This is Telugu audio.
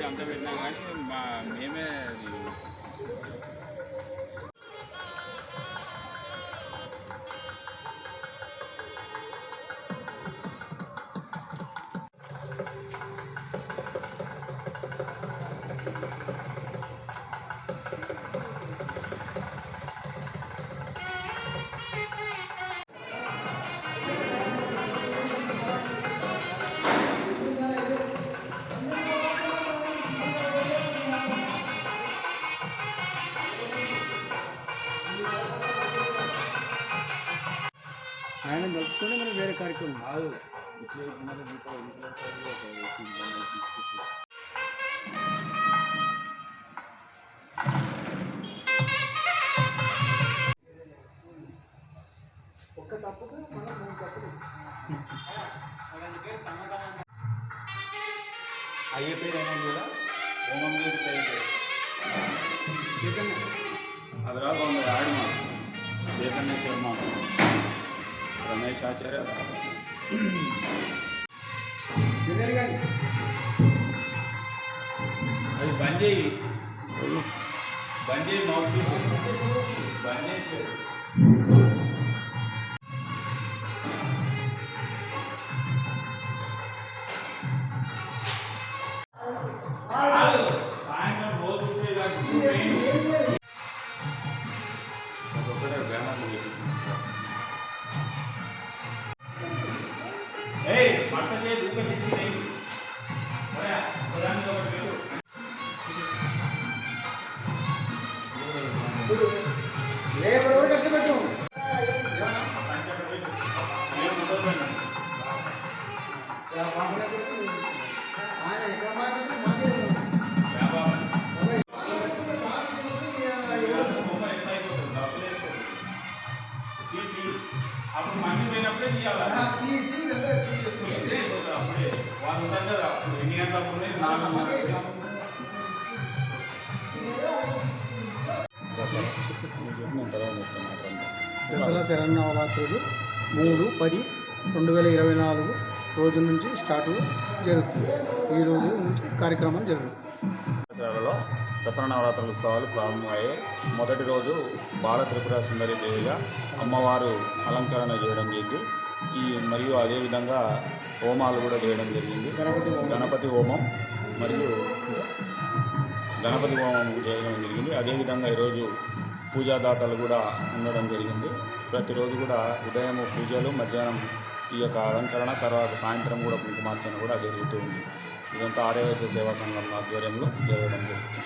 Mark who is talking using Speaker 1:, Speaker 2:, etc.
Speaker 1: అంతా పెట్టినాం కానీ మేమే
Speaker 2: ఆయన తెలుసుకుంటే మనం వేరే కార్యక్రమం
Speaker 1: కాదు.
Speaker 2: ఒక్క తప్పుకు మనం 3 తప్పులు
Speaker 1: అయ్యే పేరు అయినా కూడా హోమం చేసి చైతన్య అది రాకుండా ఆడిమా చైతన్య శర్మ రమేష్ ఆచార్య అది బంద్ చేయి మౌత్ బంద్ చేసి సాయంత్రం రోజు ఒకటే బ్యానర్లు మట్ట చేసి ఊక చెట్టు చేయి ప్రధానికి ఒకటి పెట్టు
Speaker 2: లేబర్ ఎవరు కట్టబెట్టు ఆయన ఎక్కడ
Speaker 1: అప్పుడు మంది పోయినప్పుడే తీయాలి అప్పుడే వాళ్ళు ఉంటారు కదా అప్పుడు ఎన్ని గంటలప్పుడే
Speaker 2: దసరా శరన్నవరాత్రులు 3/10/2024 రోజు నుంచి స్టార్ట్ జరుగుతుంది. ఈ రోజు నుంచి కార్యక్రమం జరుగుతుంది.
Speaker 1: దసరా నవరాత్రుల ఉత్సవాలు ప్రారంభమయ్యాయి. మొదటి రోజు బాల త్రిపుర సుందరి దేవిగా అమ్మవారు అలంకరణ చేయడం జరిగింది. మరియు అదేవిధంగా హోమాలు కూడా చేయడం జరిగింది. గణపతి హోమం మరియు గణపతి హోమం చేయడం జరిగింది. అదేవిధంగా ఈరోజు పూజాదాతలు కూడా ఉండడం జరిగింది. ప్రతిరోజు కూడా ఉదయం పూజలు, మధ్యాహ్నం ఈ యొక్క అలంకరణ, తర్వాత సాయంత్రం కూడా కుంకుమార్చన కూడా జరుగుతూ ఉంది. ఇదంతా ఆర్యవైశ్య సేవా సంఘం ఆధ్వర్యంలో జరగడం జరుగుతుంది.